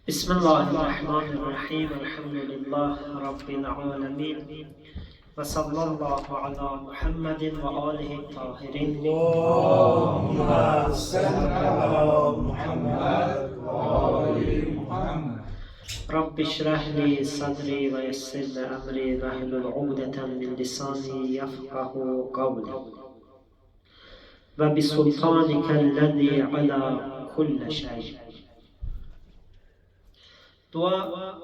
Bismillahirrahmanirrahim. Elhamdülillah Rabbil alemin. Ve sallallahu ala Muhammedin ve alihi tahirin. Allahümme salli ala Muhammed ve ali Muhammed. Rabbi şrahli sadri ve yessirli emri ve hlul ugdeten min lisani yefkahu kavli. Ve bi sultanikellezi ala kulle şey. Dua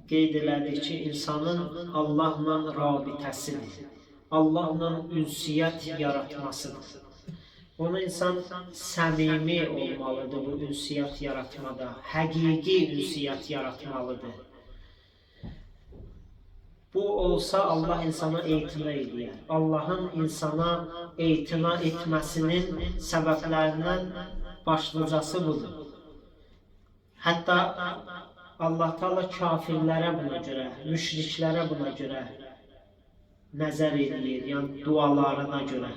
qeyd elədik ki, insanın Allahla rabitəsidir. Allahla ünsiyyət yaratmasıdır. Onu insan səmimi olmalıdır bu ünsiyyət yaratmada. Həqiqi ünsiyyət yaratmalıdır. Bu olsa Allah insana etina edir. Allahın insana etina etməsinin səbəblərindən başlıcası budur. Hətta Allah Teala kafirlərə buna görə, müşriklərə buna görə nəzər edir, yəni dualarına görə.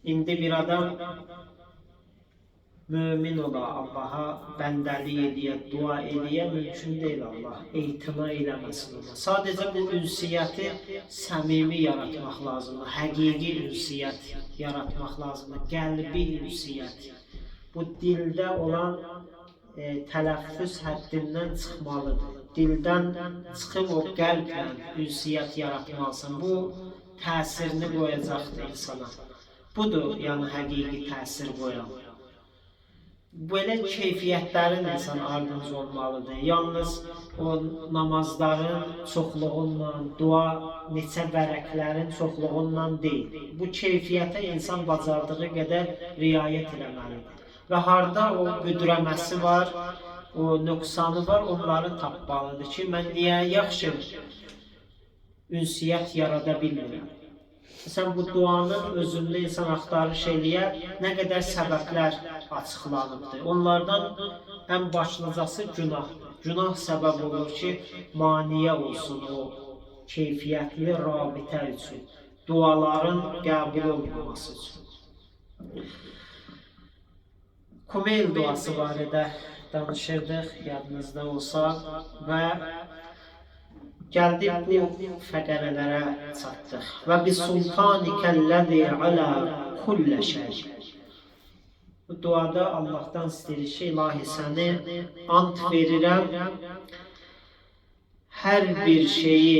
İndi bir adam mümin ola, Allaha bəndəlik ediyə, dua ediyə mümkün deyil Allah, etina eləməsin ona. Sadəcə bu ünsiyyəti səmimi yaratmaq lazımdır, həqiqi ünsiyyət yaratmaq lazımdır, qəlbi ünsiyyət. Bu dildə olan tələffüz həddindən çıxmalıdır. Dildən çıxıb o qəlblə ünsiyyət yaratmalısın. Bu təsirini qoyacaqdır insana. Budur, yəni həqiqi təsir qoyan. Belə keyfiyyətlərin insan ardınca olmalıdır. Yalnız o namazların çoxluğunla, dua neçə vərəqlərin çoxluğunla deyil. Bu keyfiyyətə insan bacardığı qədər riayət eləməlidir. Və harda o büdrəməsi var, o nöqsanı var, onları tapmalıdır ki, mən niyə yaxşı ünsiyyət yarada bilmirəm. Sən bu duanın özündə insan axtarış eləyə, nə qədər səbəblər açıqlanıbdır. Onlardan ən başlıcası günahdır. Günah səbəb olur ki, maniyə olsun o keyfiyyətli rabitə üçün, duaların qəbul olunması üçün. Kumeyl duası barədə danışırdıq, yadınızda olsa və gəldik bu fəqərələrə çatdıq. Və bi sultanikəlləzi alə kullə şey. Bu duada Allahdan istəyir ki, ilahi səni ant verirəm, hər bir şeyi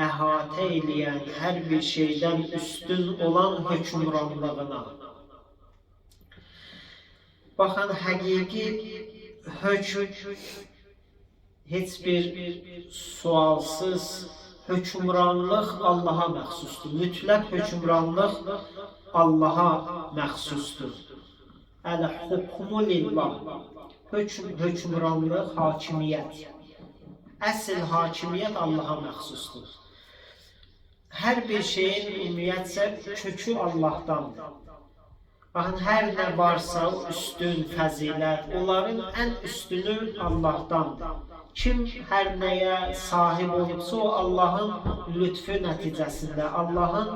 əhatə eləyən, hər bir şeydən üstün olan hökmranlığına. Baxın, həqiqi hökm heç bir sualsız hökmranlıq Allaha məxsusdur. Mütləq hökmranlıq Allaha məxsusdur. Əl-hukmu lillah. Hökmranlıq, hakimiyyət. Əsl hakimiyyət Allaha məxsusdur. Hər bir şeyin ümumiyyətcə kökü Allahdandır. Baxın, hər nə varsa üstün, fəzilət, onların ən üstünü Allahdandır. Kim hər nəyə sahib olubsa, o Allahın lütfü nəticəsində, Allahın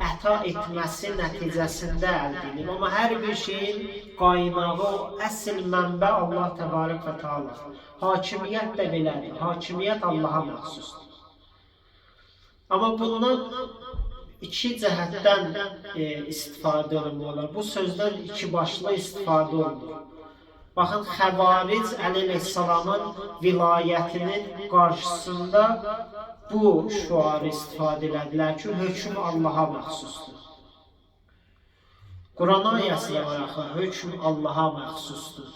əta etməsi nəticəsində əldə edilir. Amma hər bir şeyin qaynağı, əsl mənbə Allah təbarək və teala. Hakimiyyət də belədir. Hakimiyyət Allaha məxsusdur. Amma bundan İki cəhətdən istifadə olunurlar. Bu sözdən iki başlı istifadə olunur. Baxın, Xəvaric əleyhissalamın vilayətinin qarşısında bu şuarı istifadə elədilər ki, hökm Allaha məxsusdur. Quran ayəsində var axı, hökm Allaha məxsusdur.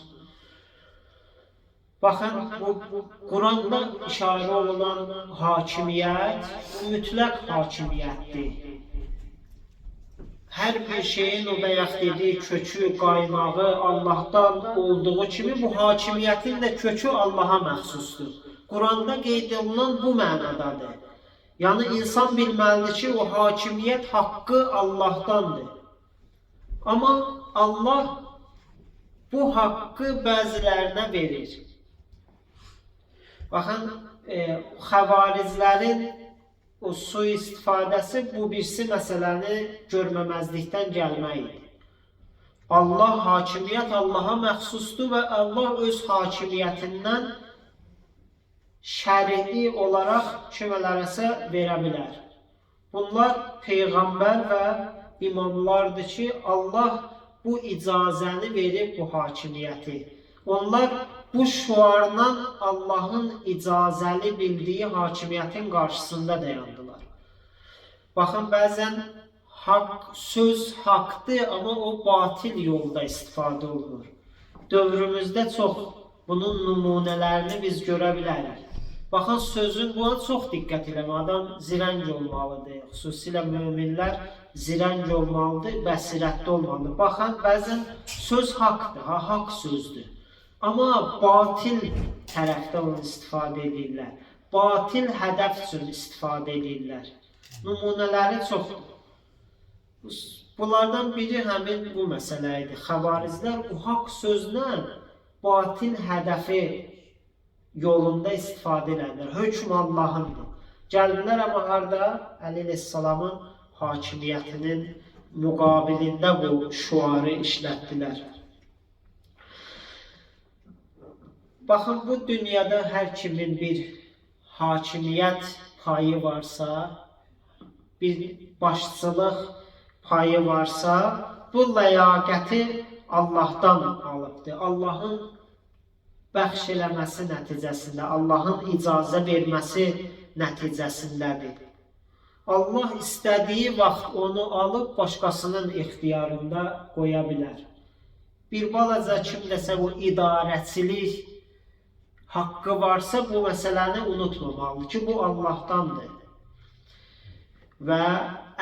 Baxın, bu Quranda işarə olunan hakimiyyət mütləq hakimiyyətdir. Hər bir şeyin o bayaq dediyi kökü, qaynağı Allahdan olduğu kimi bu hakimiyyətin də kökü Allaha məxsusdur. Quranda qeyd olunan bu mənadadır. Yəni insan bilməlidir ki, o hakimiyyət haqqı Allahdandır. Amma Allah bu haqqı bəzilərinə verir. Baxın, xəvariclərin o sui-istifadəsi bu birisi məsələni görməməzlikdən gəlməkdir. Allah hakimiyyət Allaha məxsusdur və Allah öz hakimiyyətindən şərii olaraq kimələrəsə verə bilər. Bunlar Peyğəmbər və imamlardır ki, Allah bu icazəni verib bu hakimiyyəti. Onlar bu şuarla Allahın icazəli bildiyi hakimiyyətin qarşısında dayandılar. Baxın, bəzən söz haqdır, amma o batil yolda istifadə olunur. Dövrümüzdə çox bunun nümunələrini biz görə bilərik. Baxın, sözün buna çox diqqət eləmə. Adam zirəng olmalıdır. Xüsusilə möminlər zirəng olmalıdır, bəsirətli olmalıdır. Baxın, bəzən söz haqdır, haqq sözdür. Amma batil tərəfdə onu istifadə edirlər. Batil hədəf üçün istifadə edirlər. Nümunələri çoxdur. Bunlardan biri həmin bu məsələ idi. Xəvarizlər bu haqq sözlə batil hədəfi yolunda istifadə edirlər. Hökm Allahındır. Gəldilər amma harada Əli əleyhissalamın hakimiyyətinin müqabilində bu şuarı işlətdilər. Baxın, bu dünyada hər kimin bir hakimiyyət payı varsa, bir başçılıq payı varsa, bu ləyaqəti Allahdan alıbdır. Allahın bəxş eləməsi nəticəsində, Allahın icazə verməsi nəticəsindədir. Allah istədiyi vaxt onu alıb başqasının ixtiyarında qoya bilər. Bir balaca kim desə bu idarəçilik haqqı varsa, bu məsələni unutmamalıdır ki, bu Allahdandır. Və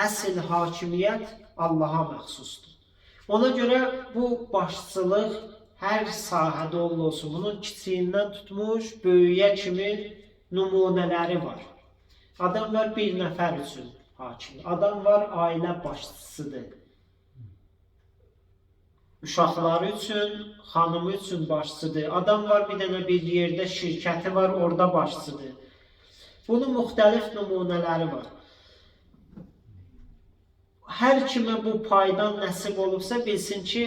əsl hakimiyyət Allaha məxsusdur. Ona görə bu başçılıq hər sahədə olsun, bunun kiçiyindən tutmuş, böyüyə kimi nümunələri var. Adam var bir nəfər üçün hakim, adam var ailə başçısıdır. Uşaqları üçün, xanımı üçün başçıdır. Adam var bir dənə bir yerdə şirkəti var, orada başçıdır. Bunun müxtəlif nümunələri var. Hər kimə bu paydan nəsib olubsa, bilsin ki,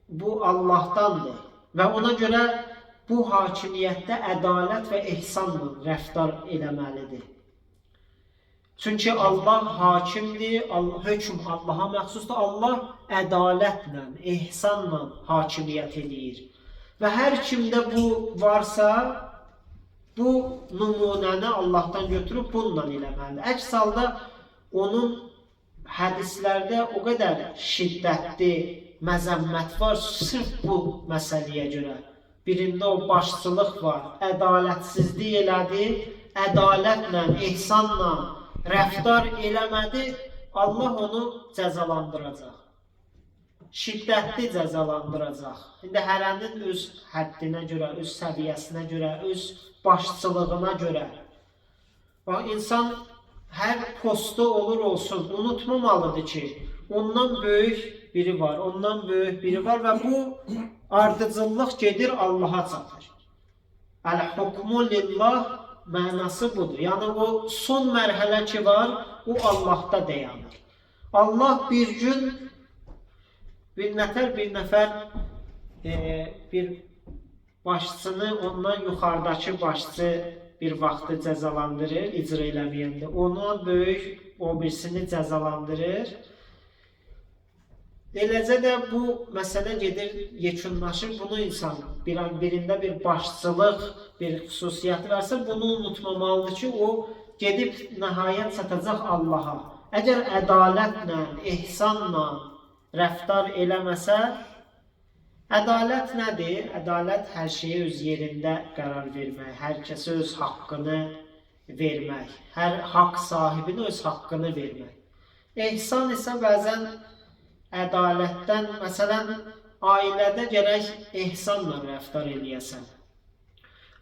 bu Allahdandır. Və ona görə bu hakimiyyətdə ədalət və ehsanla rəftar eləməlidir. Çünki Allah hakimdir, hökm Allaha məxsusdur. Allah ədalətlə, ehsanla hakimiyyət edir. Və hər kimdə bu varsa, bu nümunəni Allahdan götürüb bununla eləməlidir. Əks halda onun hədislərdə o qədər şiddətli məzəmmət var, sırf bu məsələyə görə. Birində o başçılıq var, ədalətsizlik elədi, ədalətlə, ehsanla rəftar eləmədi, Allah onu cəzalandıracaq. Şiddətli cəzalandıracaq. İndi hərənin öz həddinə görə, öz səviyyəsinə görə, öz başçılığına görə. İnsan hər postda olur olsun, unutmamalıdır ki, ondan böyük biri var, ondan böyük biri var və bu ardıcıllıq gedir Allaha çatır. Əl-hukmu lillah mənası budur. Yəni o son mərhələ ki var, o Allahda dayanır. Allah bir gün bir nəfər bir başçını ondan yuxarıdakı başçı bir vaxtı cəzalandırır, icra eləməyəndə. Ondan böyük o birisini cəzalandırır. Eləcə də bu məsələ gedir, yekunlaşır. Bunu insan birində bir başçılıq, bir xüsusiyyəti varsa, bunu unutmamalıdır ki, o gedib nəhayət çatacaq Allaha. Əgər ədalətlə, ehsanla rəftar eləməsə, ədalət nədir? Ədalət hər şeyə öz yerində qərar vermək, hər kəsə öz haqqını vermək, hər haqq sahibinə öz haqqını vermək. Ehsan isə bəzən ədalətdən, məsələn, ailədə gərək ehsanla rəftar eləyəsən.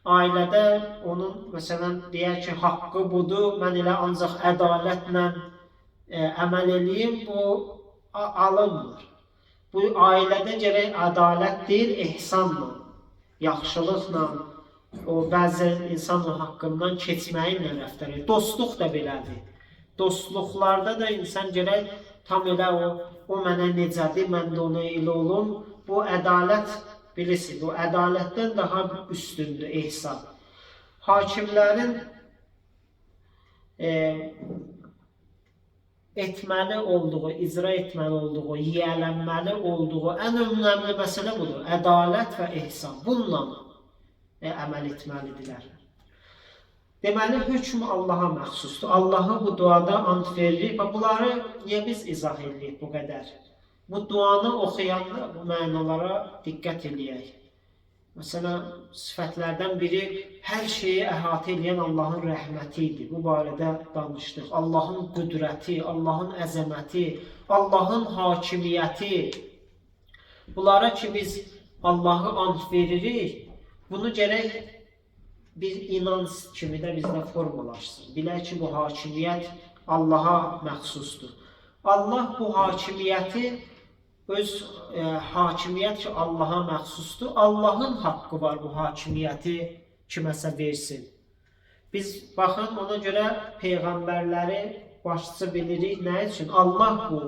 Ailədə onun, məsələn, deyək ki, haqqı budur, mən elə ancaq ədalətlə əməl eləyim, bu alınmır. Bu ailədə gərək ədalət deyil, ehsanla, yaxşılıqla, o bəzən insanın haqqından keçməyinlə rəftar edir. Dostluq da belədir. Dostluqlarda da insan gərək tam elə o mənə necədir, mən də ona elə olum. Bu ədalət, bilirsiniz, bu ədalətdən daha üstündür ehsan. Hakimlərin etməli olduğu, icra etməli olduğu, yiyələnməli olduğu ən önəmli məsələ budur. Ədalət və ehsan. Bununla əməl etməlidirlər. Deməli, hökm Allaha məxsusdur. Allahı bu duada and veririk və bunları niyə biz izah edirik bu qədər? Bu duanı oxuyanda bu mənalara diqqət edək. Məsələn, sifətlərdən biri hər şeyi əhatə edən Allahın rəhməti idi. Bu barədə danışdıq. Allahın qüdrəti, Allahın əzəməti, Allahın hakimiyyəti. Bunlara ki biz Allahı and veririk, bunu gərək bir inanc kimi də bizdə formalaşsın. Bilək ki, bu hakimiyyət Allaha məxsusdur. Allah bu hakimiyyəti, öz hakimiyyət ki Allaha məxsusdur. Allahın haqqı var bu hakimiyyəti kiməsə versin. Biz baxın, ona görə peyğəmbərləri başçı bilirik. Nə üçün? Allah bu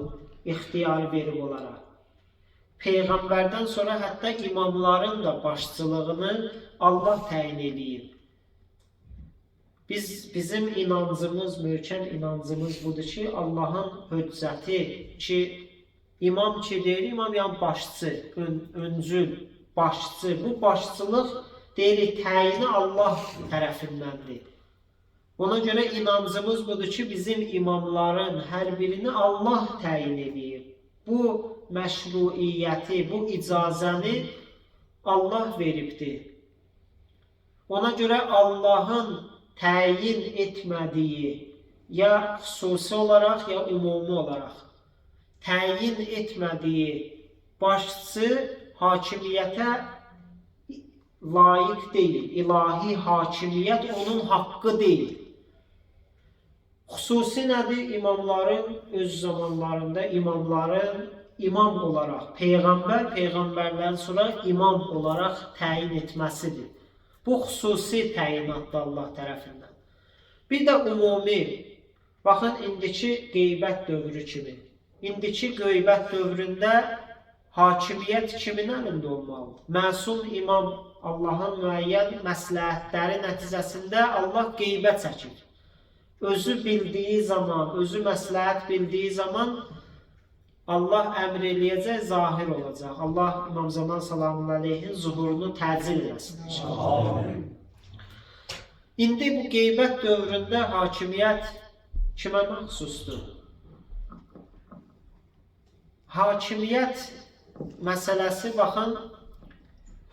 ixtiyarı verib onlara. Peyğəmbərdən sonra hətta imamların da başçılığını Allah təyin edib. Bizim inancımız, möhkəm inancımız budur ki, Allahın höccəti ki, imam ki deyir, imam yəni başçı, öncül, başçı. Bu başçılıq deyirik, təyini Allah tərəfindəndir. Ona görə inancımız budur ki, bizim imamların hər birini Allah təyin edir. Bu məşruiyyəti, bu icazəni Allah veribdir. Ona görə Allahın təyin etmədiyi, ya xüsusi olaraq, ya ümumi olaraq təyin etmədiyi başçı hakimiyyətə layiq deyil. İlahi hakimiyyət onun haqqı deyil. Xüsusi nədir? İmamların öz zamanlarında imamların imam olaraq, peyğəmbərdən sonra imam olaraq təyin etməsidir. Bu xüsusi təyinatdır Allah tərəfindən. Bir də ümumi, baxın, indiki qeybət dövrü kimi. İndiki qeybət dövründə hakimiyyət kimin əlində olmalıdır? Məsum imam Allahın müəyyən məsləhətləri nəticəsində Allah qeybət çəkir. Özü bildiyi zaman, özü məsləhət bildiyi zaman Allah əmr eləyəcək, zahir olacaq. Allah İmam Zaman sallallahu aleyhin zuhurunu təcil eləsin. İndi bu qeybət dövründə hakimiyyət kimə məxsusdur? Hakimiyyət məsələsi, baxın,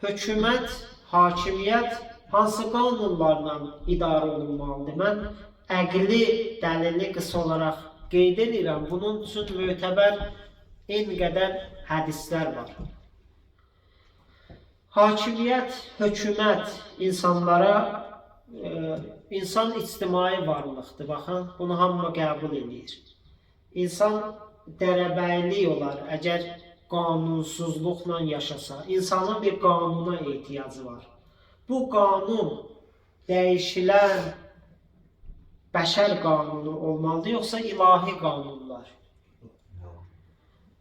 hökumət, hakimiyyət hansı qanunlarla idarə olunmalıdır? Mən əqli dəlili qısa olaraq qeyd edirəm. Bunun üçün mötəbər en qədər hədislər var. Hakimiyyət, hökumət insanlara, insan ictimai varlıqdır. Baxın, bunu hamı qəbul edir. İnsan dərəbəylik olar, əgər qanunsuzluqla yaşasa. İnsanın bir qanuna ehtiyacı var. Bu qanun dəyişilən bəşər qanunu olmalıdır, yoxsa ilahi qanunlar?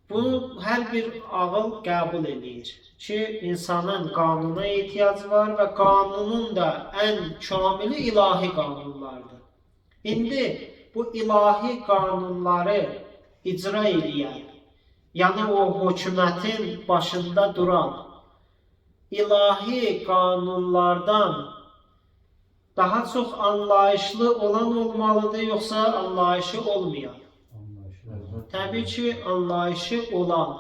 Bunu hər bir ağıl qəbul edir ki, insanın qanuna ehtiyacı var və qanunun da ən kamili ilahi qanunlardır. İndi bu ilahi qanunları icra edən, yəni o hökumətin başında duran ilahi qanunlardan daha çox anlayışlı olan olmalıdır, yoxsa anlayışı olmayan? Təbii ki, anlayışı olan.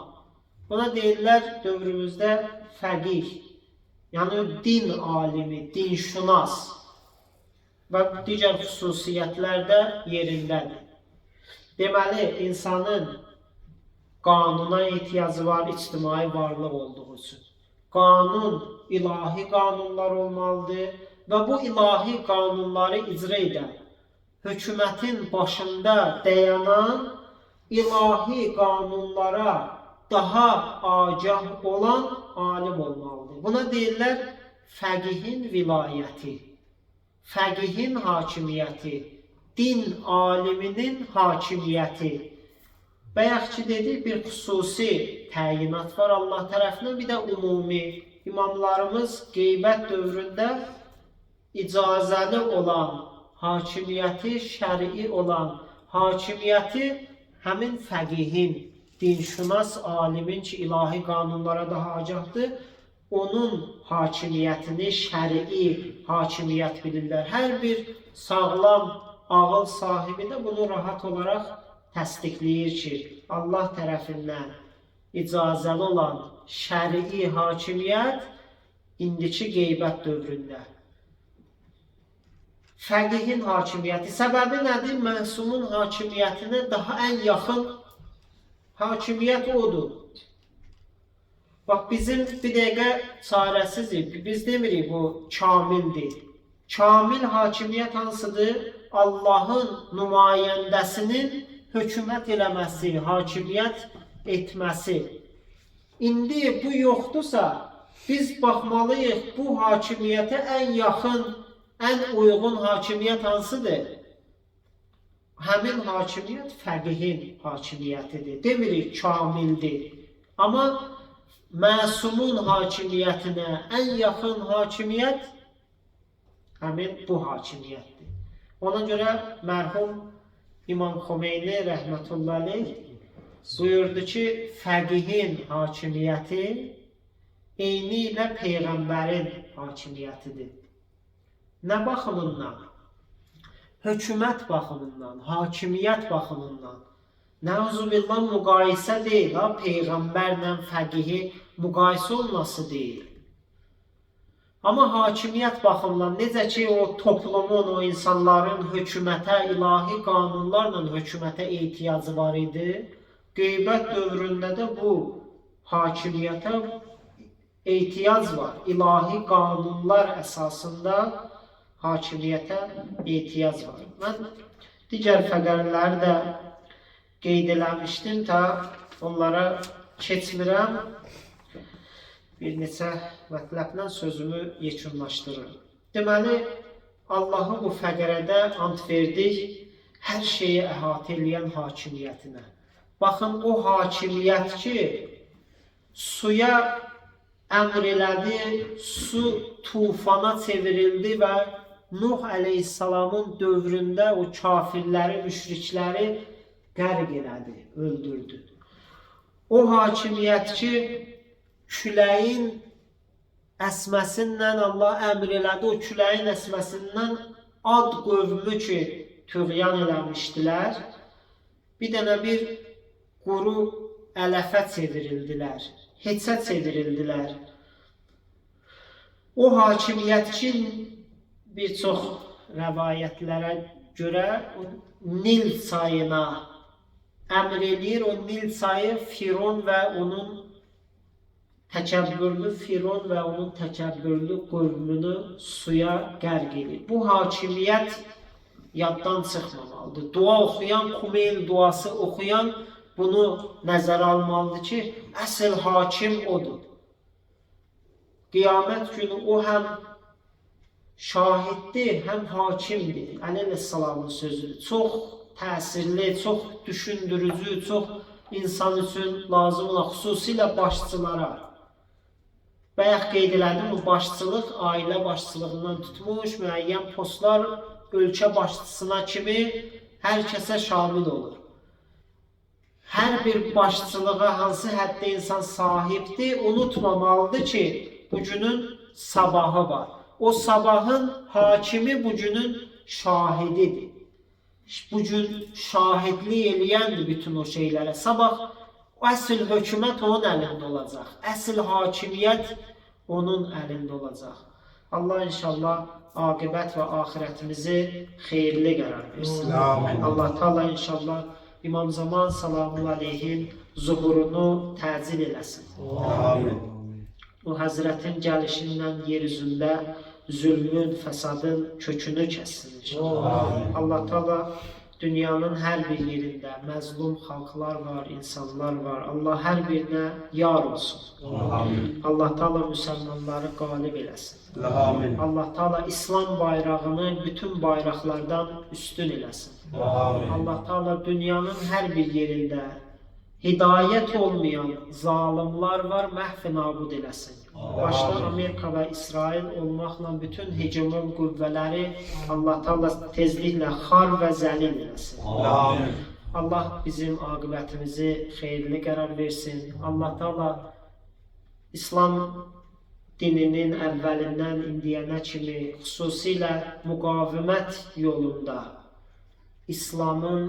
Buna deyirlər dövrümüzdə fəqih, yəni din alimi, dinşünas və digər xüsusiyyətlər də yerindədir. Deməli, insanın qanuna ehtiyacı var, ictimai varlıq olduğu üçün. Qanun, ilahi qanunlar olmalıdır və bu ilahi qanunları icra edən, hökumətin başında dayanan ilahi qanunlara daha agah olan alim olmalıdır. Buna deyirlər fəqihin vilayəti, fəqihin hakimiyyəti, din aliminin hakimiyyəti. Bayaq ki dedik, bir xüsusi təyinat var Allah tərəfindən, bir də ümumi. İmamlarımız qeybət dövründə icazəli olan hakimiyyəti, şərii olan hakimiyyəti həmin fəqihin, dinşünas alimin ki, ilahi qanunlara daha agahdır, onun hakimiyyətini şərii hakimiyyət bilirlər. Hər bir sağlam ağıl sahibi də bunu rahat olaraq təsdiqləyir ki, Allah tərəfindən icazəli olan şərii hakimiyyət indiki qeybət dövründə. Fəqihin hakimiyyəti. Səbəbi nədir? Məsumun hakimiyyətinə daha ən yaxın hakimiyyət odur. Bax, bizim bir dəqiqə çarəsizik. Biz demirik bu kamildir. Kamil hakimiyyət hansıdır? Allahın nümayəndəsinin hökumət eləməsi, hakimiyyət etməsi. İndi bu yoxdursa, biz baxmalıyıq bu hakimiyyətə ən yaxın, ən uyğun hakimiyyət hansıdır? Həmin hakimiyyət fəqihin hakimiyyətidir. Demirik kamildir. Amma məsumun hakimiyyətinə ən yaxın hakimiyyət həmin bu hakimiyyətdir. Ona görə mərhum İmam Xomeyni rəhmətullahi aleyh buyurdu ki, fəqihin hakimiyyəti eyni ilə Peyğəmbərin hakimiyyətidir. Nə baxımından? Hökumət baxımından, hakimiyyət baxımından. Nəuzubillah müqayisə deyil, Peyğəmbərlə fəqihi müqayisə olması deyil. Amma hakimiyyət baxımından, necə ki o toplumun, o insanların hökumətə, ilahi qanunlarla hökumətə ehtiyacı var idi, qeybət dövründə də bu hakimiyyətə ehtiyac var. İlahi qanunlar əsasında hakimiyyətə ehtiyac var. Mən digər fəqərləri də qeyd eləmişdim, ta onlara keçmirəm. Bir neçə mətləblə sözümü yekunlaşdırırım. Deməli, Allahı bu fəqərədə ant verdik, hər şeyi əhatə eləyən hakimiyyətinə. Baxın, o hakimiyyət ki, suya əmr elədi, su tufana çevrildi və Nuh əleyhissalamın dövründə o kafirləri, müşrikləri qərq elədi, öldürdü. O hakimiyyət ki, küləyin əsməsindən Allah əmr elədi, o küləyin əsməsindən Ad qövmü ki, tüğyan eləmişdilər, bir dənə bir quru ələfə çevirildilər, heçə çevirildilər. O hakimiyyət ki, bir çox rəvayətlərə görə Nil çayına əmr eləyir, o Nil çayı Firon və onun təkəbbürlü Firon və onun təkəbbürlü qövmünü suya qərq edir. Bu hakimiyyət yaddan çıxmamalıdır. Dua oxuyan, Kumeyl duası oxuyan bunu nəzərə almalıdır ki, əsl hakim odur. Qiyamət günü o həm şahiddir, həm hakimdir. Əleyhissalamın sözüdür. Çox təsirli, çox düşündürücü, çox insan üçün lazım olan, xüsusilə başçılara. Bayaq qeyd elədim, bu başçılıq ailə başçılığından tutmuş, müəyyən postlar ölkə başçısına kimi hər kəsə şamil olur. Hər bir başçılığa hansı həddə insan sahibdir, unutmamalıdır ki, bu günün sabahı var. O sabahın hakimi bu günün şahididir. Bu gün şahidlik eləyəndir bütün o şeylərə. Sabah əsl hökumət onun əlində olacaq. Əsl hakimiyyət onun əlində olacaq. Allah inşallah aqibət və axirətimizi xeyirli qərar versin. Allah Teala inşallah İmam Zaman salamun aleyhin zuhurunu təcil eləsin. Amin. O Həzrətin gəlişindən yer üzündə zülmün, fəsadın kökünü kəssin inşallah. Allah Teala dünyanın hər bir yerində məzlum xalqlar var, insanlar var. Allah hər birinə yar olsun. Amin. Allah Teala müsəlmanları qalib eləsin. Amin. Allah Teala İslam bayrağını bütün bayraqlardan üstün eləsin. Amin. Allah Teala dünyanın hər bir yerində hidayət olmayan zalimlar var, məhv nabud eləsin. Başda Amerika və İsrail olmaqla bütün hegemon qüvvələri Allah Taala tezliklə xar və zəlil eləsin. Amin. Allah bizim aqibətimizi xeyirli qərar versin. Allah Taala İslam dininin əvvəlindən indiyənə kimi xüsusilə müqavimət yolunda, İslamın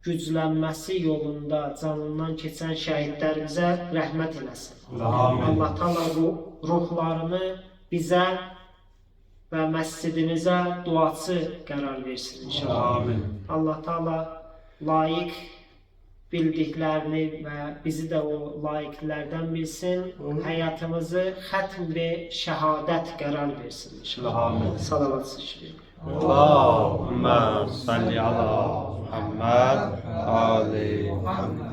güclənməsi yolunda canından keçən şəhidlərimizə rəhmət eləsin. Amin. Allah Taala ruhlarını bizə və məscidimizə duaçı qərar versin inşallah. Amin. Allah Taala layiq bildiklərini və bizi də o layiqlərdən bilsin. Həyatımızı xətm-i şəhadət qərar versin inşallah. Amin. Salavat şükür. Allahümme salli ala Muhammed Ali Muhammed.